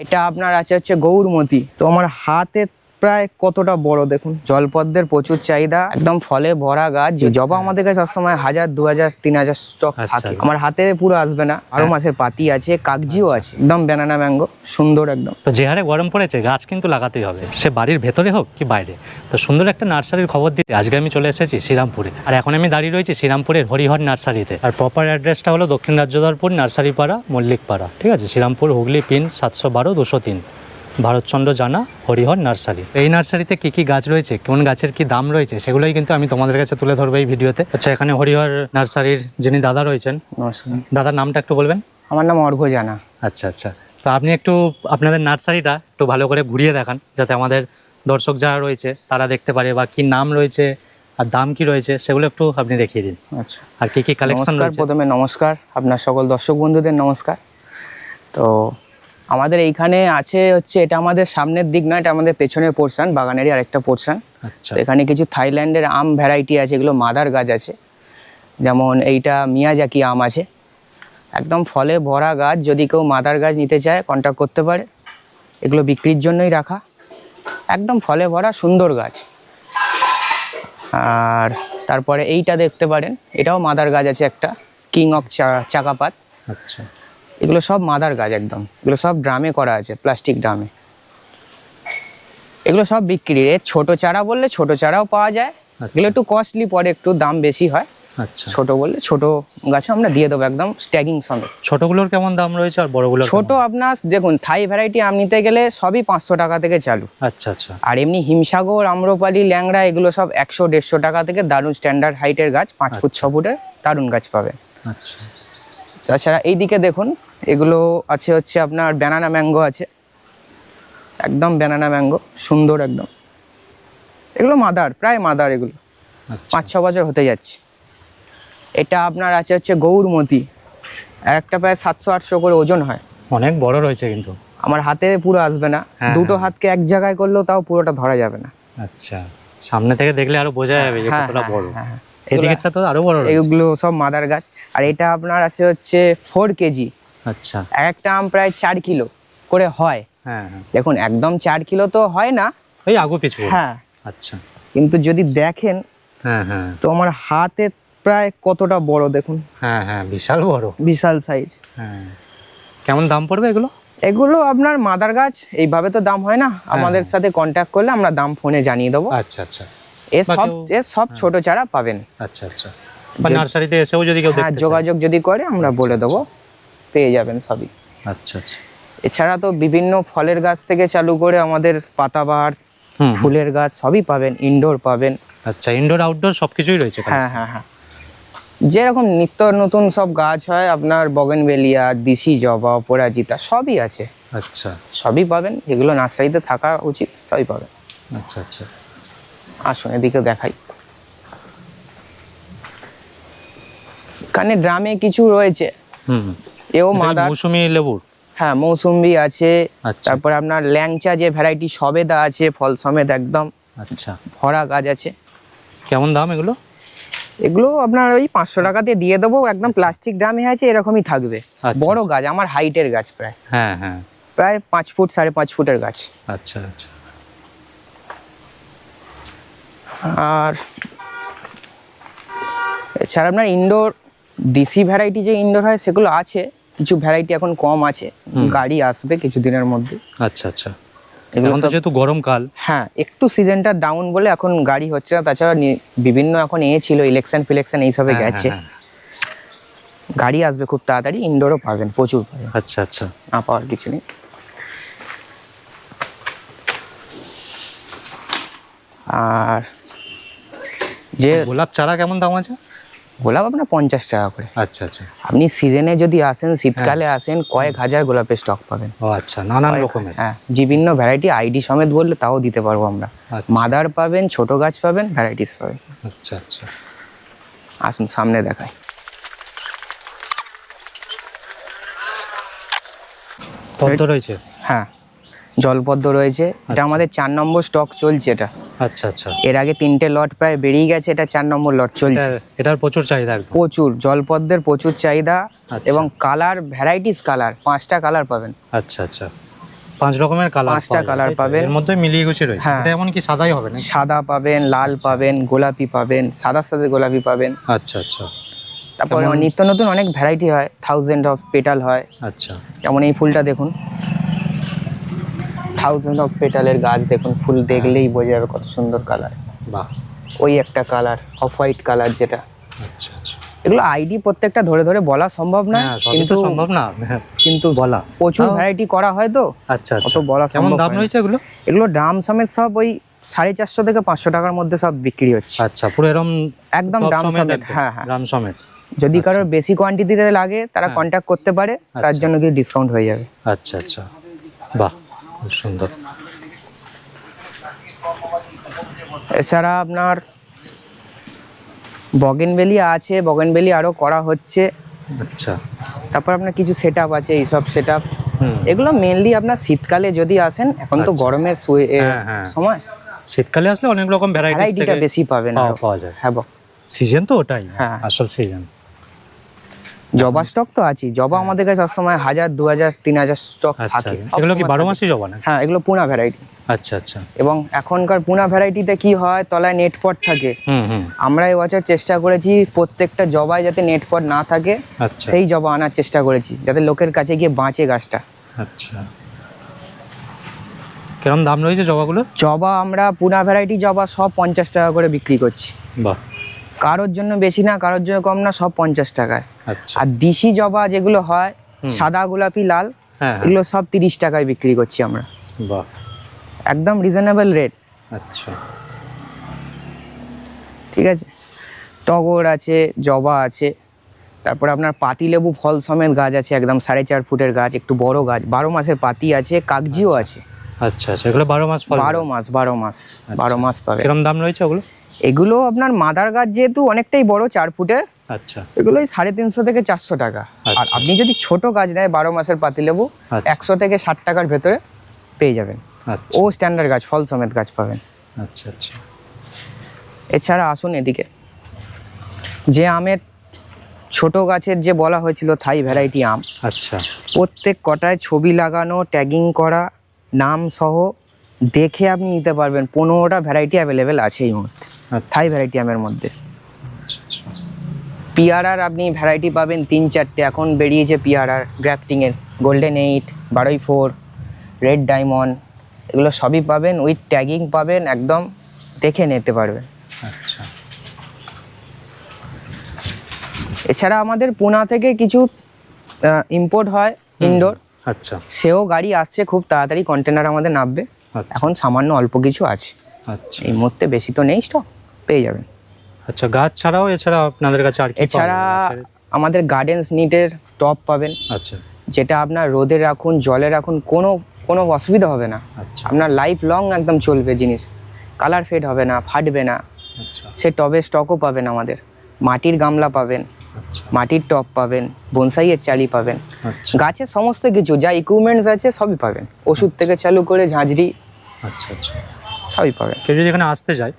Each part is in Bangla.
এটা আপনার আছে হচ্ছে গৌরমতি। তো আমার হাতে প্রায় কতটা বড় দেখুন, জলপদ্মের প্রচুর চাহিদা, একদম ফলে ভরা গাছ। জবা আমাদের কাছে সবসময় 1000, 2000, 3000 স্টক থাকে। আমার হাতে পুরো আসবে না, আরো মাসের পাতি আছে, কাগজিও আছে, একদম ব্যানানা ম্যাঙ্গো, সুন্দর একদম। তো যে হারে গরম পড়েছে গাছ কিন্তু লাগাতেই হবে, সে বাড়ির ভেতরে হোক কি বাইরে। তো সুন্দর একটা নার্সারির খবর দিতে আজকে আমি চলে এসেছি শ্রীরামপুরে। আর এখন আমি দাঁড়িয়ে রয়েছি শ্রীরামপুরের হরিহর নার্সারিতে। আর প্রপার অ্যাড্রেসটা হলো দক্ষিণ রাজ্যধরপুর নার্সারিপাড়া, মল্লিকপাড়া, ঠিক আছে? শ্রীরামপুর, হুগলি, পিন 712-203, ভারতচন্দ্র জানা, হরিহর নার্সারি। এই নার্সারিতে কি কি গাছ রয়েছে, কোন গাছের কি দাম রয়েছে, সেগুলোই কিন্তু আমি তোমাদের কাছে তুলে ধরবো এই ভিডিওতে। আচ্ছা, এখানে হরিহর নার্সারির যিনি দাদা রয়েছেন, দাদার নামটা একটু বলবেন? আমার নাম অর্ঘ্য জানা। আচ্ছা আচ্ছা, তো আপনি একটু আপনাদের নার্সারিটা একটু ভালো করে ঘুরিয়ে দেখান, যাতে আমাদের দর্শক যারা রয়েছে তারা দেখতে পারে, বা কি নাম রয়েছে আর দাম কি রয়েছে সেগুলো একটু আপনি দেখিয়ে দিন। আচ্ছা, আর কি কি কালেকশন রয়েছে? প্রথমে নমস্কার আপনার সকল দর্শক বন্ধুদের, নমস্কার। তো আমাদের এইখানে আছে হচ্ছে, এটা আমাদের সামনের দিক নয়, এটা আমাদের পেছনের পোর্শন, বাগানেরই আরেকটা পোর্শন। আচ্ছা, এখানে কিছু থাইল্যান্ডের আম ভ্যারাইটি আছে, এগুলো মাদার গাছ আছে। যেমন এইটা মিয়াজাকি আম আছে, একদম ফলে ভরা গাছ। যদি কেউ মাদার গাছ নিতে চায় কন্ট্যাক্ট করতে পারে, এগুলো বিক্রির জন্যই রাখা, একদম ফলে ভরা সুন্দর গাছ। আর তারপরে এইটা দেখতে পারেন, এটাও মাদার গাছ আছে একটা, কিং অফ চাকাপাত। আচ্ছা, এগুলো সব মাদার গাছ একদম, এগুলো সব ড্রামে করা আছে, প্লাস্টিক ড্রামে। এগুলো সব বিক্রি। ছোট চারা বললে ছোট চারাও পাওয়া যায়, এগুলো একটু কস্টলি পরে, একটু দাম বেশি হয়। আচ্ছা, ছোট বললে ছোট গাছে আমরা দিয়ে দেবো একদম স্ট্যাগিং সমেত। ছোটগুলোর কেমন দাম রয়েছে আর বড়গুলোর? ছোট আপনার দেখুন, থাই ভ্যারাইটি আম নিতে গেলে সবই 500 টাকা থেকে চালু। আচ্ছা আচ্ছা, আর এমনি হিমসাগর, আম্রপালি, ল্যাংড়া এগুলো সব 100-150 টাকা থেকে দারুণ স্ট্যান্ডার্ড হাইটের গাছ, 5 ফুট 6 ফুটের দারুণ গাছ পাবে। আচ্ছা, তাছাড়া এইদিকে দেখুন, এগুলো আছে হচ্ছে আপনার ব্যানানা ম্যাঙ্গো আছে, একদম ব্যানানা ম্যাঙ্গো, সুন্দর একদম। এগুলো মাদার, প্রায় মাদার, এগুলো 5-6 বছর হতে যাচ্ছে। এটা আপনার আছে হচ্ছে গৌরমতি, একটা প্রায় 700-800 করে ওজন হয়, অনেক বড় রয়েছে কিন্তু। আমার হাতে পুরো আসবে না, দুটো হাতকে এক জায়গায় করলেও তাও পুরোটা ধরা যাবে না। আচ্ছা, সামনে থেকে দেখলে আরো বোঝা যাবে যে কতটা বড়। এদিকেরটা তো আরো বড় রয়েছে। এগুলো সব মাদার গাছ। আর এটা আপনার আছে হচ্ছে 4 কেজি। আচ্ছা, একটা আম প্রায় 4 কিলো করে হয়। হ্যাঁ হ্যাঁ, দেখুন একদম 4 কিলো তো হয় না, ওই আগু পিছু। হ্যাঁ, আচ্ছা, কিন্তু যদি দেখেন, হ্যাঁ হ্যাঁ, তো আমার হাতে প্রায় কতটা বড় দেখুন, হ্যাঁ হ্যাঁ, বিশাল বড়, বিশাল সাইজ। হ্যাঁ, কেমন দাম পড়বে এগুলো? এগুলো আপনার মাদার গাছ, এইভাবে তো দাম হয় না, আমাদের সাথে কন্ট্যাক্ট করলে আমরা দাম ফোনে জানিয়ে দেবো। আচ্ছা আচ্ছা, এর সব ছোট চারা পাবেন। আচ্ছা আচ্ছা, বা নার্সারিতে এসেও যদি কেউ দেখতে চায়, যোগাযোগ যদি করে আমরা বলে দেবো, পেয়ে যাবেন সবই। আচ্ছা আচ্ছা, এছাড়া তো বিভিন্ন ফলের গাছ থেকে চালু করে আমাদের পাতাবাহার, ফুলের গাছ সবই পাবেন, ইনডোর পাবেন। আচ্ছা, ইনডোর আউটডোর সবকিছুই রয়েছে? হ্যাঁ হ্যাঁ হ্যাঁ, যেরকম নিত্য নতুন সব গাছ হয়, আপনার বগেনভেলিয়া, দিশি জবা, অপরাজিতা সবই আছে। আচ্ছা, সবই পাবেন, যেগুলো নার্সারিতে থাকা উচিত সবই পাবেন। আচ্ছা আচ্ছা, আসুন এদিকে দেখাই। এখানে ড্রামে কিছু রয়েছে, এও মাদার। মৌসুমী লেবুর? হ্যাঁ, মৌসুম্বি আছে। আচ্ছা, তারপরে আপনার ল্যাংচা যে ভ্যারাইটি, সবেদা আছে, ফল সমেত একদম। আচ্ছা, ভরা গাছ আছে। কেমন দাম এগুলো? এগুলো আপনার ওই 500 টাকা দিয়ে দিয়ে দেবো, একদম প্লাস্টিক ড্রামে আছে, এরকমই থাকবে। বড় গাছ, আমার হাইটের গাছ, প্রায় হ্যাঁ হ্যাঁ, প্রায় 5 ফুট 5.5 ফুটের গাছ। আচ্ছা আচ্ছা, আর এছাড়া আপনার ইনডোর দেশি ভ্যারাইটি যে ইনডোর হয় সেগুলো আছে, কিছু ভ্যারাইটি এখন কম আছে, গাড়ি আসবে কিছুদিনের মধ্যে। আচ্ছা আচ্ছা, এগুলো তো যেহেতু গরমকাল, হ্যাঁ একটু সিজনটা ডাউন বলে এখন গাড়ি হচ্ছে না। তাছাড়া বিভিন্ন এখন ছিল ইলেকশন ফিলেকশন এইসবে গেছে, গাড়ি আসবে খুব তাড়াতাড়ি, ইনডোরও পাবেন, প্রচুর পাবেন। আচ্ছা আচ্ছা, না পাওয়ার কিছু নেই। আর যে গোলাপ চারা কেমন দাম আছে? গোলাপ আপনার 50 টাকা করে। আচ্ছা আচ্ছা, আপনি সিজনে যদি আসেন, শীতকালে আসেন, কয়েক হাজার গোলাপের স্টক পাবেন। ও আচ্ছা, নানান রকমের। হ্যাঁ, বিভিন্ন ভ্যারাইটি, আইডি সমেত বললে তাও দিতে পারবো আমরা। মাদার পাবেন, ছোট গাছ পাবেন, ভ্যারাইটিস পাবেন। আচ্ছা আচ্ছা, আসুন সামনে দেখাই। পদ্ম রয়েছে? হ্যাঁ, জলপদ্ম রয়েছে। এটা আমাদের 4 নম্বর স্টক চলছে এটা। আচ্ছা আচ্ছা, এর আগে 3টে লট প্রায় বেরিয়ে গেছে, এটা 4 নম্বর লট চলছে। এটার প্রচুর চাহিদা একদম? প্রচুর, জলপদ্মের প্রচুর চাহিদা। এবং কালার ভ্যারাইটিস কালার, 5টা কালার পাবেন। আচ্ছা আচ্ছা, 5 রকমের কালার, 5টা কালার পাবেন। এর মধ্যে মিলিয়ে গুছিয়ে রয়েছে। হ্যাঁ। এটা এমন কি সাদাই হবে না? সাদা পাবেন, লাল পাবেন, গোলাপি পাবেন, সাদার সাথে গোলাপি পাবেন। আচ্ছা আচ্ছা তারপরে কেমন? নিত্য নতুন অনেক ভ্যারাইটি হয়, 1000 অফ পেটাল হয়। আচ্ছা যেমন এই ফুলটা দেখুন, 1000 অফ পেটালের গাছ দেখুন, ফুল দেখলেই বোঝা যাবে কত সুন্দর কালার। বাহ, ওই একটা কালার অফ হোয়াইট কালার যেটা, আচ্ছা আচ্ছা। এগুলো আইডি প্রত্যেকটা ধরে ধরে বলা সম্ভব না, হ্যাঁ, সবই কিন্তু তো সম্ভব না কিন্তু বলা। প্রচুর তাও- ভ্যারাইটি করা হয় তো, আচ্ছা অত আচ্ছা। বলা কেমন সম্ভব দাম হয় না। রয়েছে এগুলো? এগুলো ড্রাম সমেত সব ওই 450 থেকে 500 টাকার মধ্যে সব বিক্রি হচ্ছে। আচ্ছা, পুরো এরকম একদম টপ ড্রাম সমেত সমেত, একদম, হ্যাঁ হ্যাঁ। ড্রাম সমেত। যদি কারোর বেশি কোয়ান্টিটিতে লাগে তারা হ্যাঁ। কন্ট্যাক্ট করতে পারে, তার আচ্ছা। জন্য কি ডিসকাউন্ট হয়ে যাবে। আচ্ছা আচ্ছা, বাহ, খুব সুন্দর। এছাড়া আপনার বগেনভেলি আছে, বগেনভেলি আরো করা হচ্ছে। আচ্ছা, তারপর আপনার কিছু সেট আপ আছে, এইসব সেট আপ। হুম। এগুলো মেনলি আপনার শীতকালে যদি আসেন, এখন তো আচ্ছা। গরমের হ্যাঁ, হ্যাঁ। সময়, শীতকালে আসলে অনেক রকম ভ্যারাইটিস ভ্যারাইটিটা বেশি পাবেন আরো। পাওয়া যায়। হ্যাঁ, সিজন তো ওটাই, হ্যাঁ। আসল সিজন। জবা স্টক তো আছে, জবা আমাদের কাছে সবসময় 1000, 2000, 3000 স্টক আচ্ছা, থাকে। এগুলো কি সবসময় 12 থাকে। মাসই জবা না? হ্যাঁ, এগুলো পুনা ভ্যারাইটি। আচ্ছা আচ্ছা, এবং এখনকার পুনা ভ্যারাইটিতে কি হয়, তলায় নেট পট থাকে। হুম হুম। আমরা এবছর চেষ্টা করেছি প্রত্যেকটা জবায় যাতে নেট পট না থাকে, আচ্ছা সেই জবা আনার চেষ্টা করেছি, যাতে লোকের কাছে গিয়ে বাঁচে গাছটা। আচ্ছা, কিরম দাম রয়েছে জবাগুলো? জবা আমরা পুনা ভ্যারাইটি জবা সব 50 টাকা করে বিক্রি করছি। বাহ, কারোর জন্য বেশি না, কারোর জন্য কম না, সব 50 টাকায়। আচ্ছা, আর দিশি জবা যেগুলো হয়, হুম। সাদা, গোলাপি, লাল, হ্যাঁ হ্যাঁ, এগুলো সব 30 টাকায় বিক্রি করছি আমরা, বাহ, একদম রিজনেবল রেট। আচ্ছা ঠিক আছে, টগর আছে, জবা আছে, তারপর আপনার পাতিলেবু ফল সমেত গাছ আছে, একদম 4.5 ফুটের গাছ, একটু বড় গাছ, 12 মাসের পাতি আছে, কাগজিও আছে। আচ্ছা আচ্ছা, এগুলো 12 মাস ফল? 12 মাস, 12 মাস, 12 মাস পাবে। কিরম দাম রয়েছে ওগুলো? এগুলো আপনার মাদার গাছ যেহেতু অনেকটাই বড়, 4 ফুটের, আচ্ছা এগুলো 350 থেকে 400 টাকা। আর আচ্ছা। আপনি যদি ছোট গাছ নেয় 12 মাসের পাতিলেবু, আচ্ছা। 100 থেকে 60 টাকার ভেতরে পেয়ে যাবেন। আচ্ছা ও স্ট্যান্ডার্ড গাছ, ফল সমেত গাছ পাবেন। আচ্ছা আচ্ছা, এছাড়া আসুন এদিকে, যে আমের ছোট গাছের যে বলা হয়েছিল থাই ভ্যারাইটি আম, আচ্ছা প্রত্যেক কটায় ছবি লাগানো, ট্যাগিং করা, নাম সহ, দেখে আপনি নিতে পারবেন। 15টা ভ্যারাইটি অ্যাভেলেবেল আছে এই মুহূর্তে আচ্ছা থাই ভ্যারাইটি আমের মধ্যে। আচ্ছা, পিয়ারার আপনি ভ্যারাইটি পাবেন 3-4টে, এখন বেরিয়েছে পিয়ারার গ্রাফটিংয়ের, গোল্ডেন 8, 12/4, রেড ডায়মন্ড, এগুলো সবই পাবেন, উইথ ট্যাগিং পাবেন, একদম দেখে নিতে পারবেন। আচ্ছা এছাড়া আমাদের পুনা থেকে কিছু ইম্পোর্ট হয় ইনডোর, আচ্ছা সেও গাড়ি আসছে, খুব তাড়াতাড়ি কন্টেনার আমাদের নামবে। আচ্ছা এখন সামান্য অল্প কিছু আছে আচ্ছা এই মুহূর্তে, বেশি তো নেই, স্টক পেয়ে যাবেন। আচ্ছা, গাছ ছাড়াও এছাড়া আপনাদের কাছে আর কি পাওয়া এছাড়া যায়? আমাদের গার্ডেন্স নিটের টপ পাবেন, আচ্ছা যেটা আপনার রোদে রাখুন, জলে রাখুন, কোনো অসুবিধা হবে না। আচ্ছা আপনার লাইফ লং একদম চলবে জিনিস, কালার ফেড হবে না, ফাটবে না। আচ্ছা সে টবে স্টকও পাবেন আমাদের, মাটির গামলা পাবেন, আচ্ছা মাটির টব পাবেন, বনসাইয়ের চালি পাবেন, আচ্ছা গাছের সমস্ত কিছু যা ইকুইপমেন্টস আছে সবই পাবেন, ওষুধ থেকে চালু করে ঝাঁঝরি আচ্ছা আচ্ছা। সবই পাবেন। কেউ যদি এখানে আসতে চায়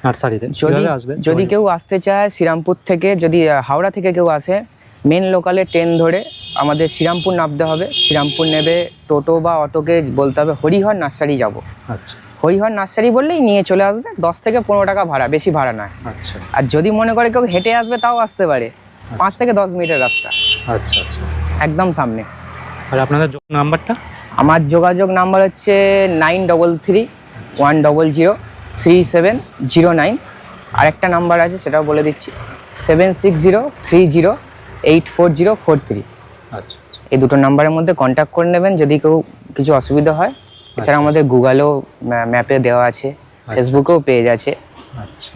নার্সারিতে, যদি কিভাবে আসবে? যদি কেউ আসতে চায় শ্রীরামপুর থেকে, যদি হাওড়া থেকে কেউ আসে, মেন লোকালে ট্রেন ধরে আমাদের শ্রীরামপুর নামতে হবে। শ্রীরামপুর নেবে টোটো বা অটোকে বলতে হবে হরিহর নার্সারি যাব। আচ্ছা হরিহর নার্সারি বললেই নিয়ে চলে আসবে, 10 থেকে 15 টাকা ভাড়া, বেশি ভাড়া নয়। আচ্ছা আর যদি মনে করে কেউ হেঁটে আসবে তাও আসতে পারে, 5 থেকে 10 মিনিটের রাস্তা, আচ্ছা আচ্ছা। একদম সামনে। আর আপনাদের নাম্বারটা? আমার যোগাযোগ নাম্বার হচ্ছে 9331003709। আরেকটা নাম্বার আছে সেটাও বলে দিচ্ছি, 7603084043। আচ্ছা আচ্ছা এই দুটো নাম্বারের মধ্যে কন্ট্যাক্ট করে নেবেন যদি কেউ কিছু অসুবিধা হয়। এছাড়া আমাদের গুগলেও ম্যাপে দেওয়া আছে, ফেসবুকেও পেজ আছে, আচ্ছা,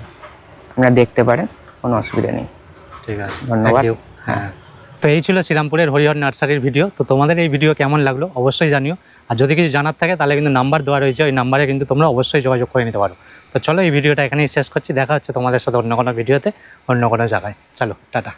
আপনারা দেখতে পারেন, কোনো অসুবিধা নেই। ঠিক আছে, ধন্যবাদ। Thank you. হ্যাঁ, তো এই ছিল শ্রীরামপুরের হরিহর নার্সারির ভিডিও। তো তোমাদের এই ভিডিও কেমন লাগলো অবশ্যই জানিও, আর যদি কিছু জানার থাকে তাহলে কিন্তু নাম্বার দেওয়া রয়েছে, ওই নাম্বারে কিন্তু তোমরা অবশ্যই যোগাযোগ করে নিতে পারো। তো চলো এই ভিডিওটা এখানেই শেষ করছি, দেখা হচ্ছে তোমাদের সাথে অন্য কোনো ভিডিওতে, অন্য কোনো জায়গায়। চলো, টাটা।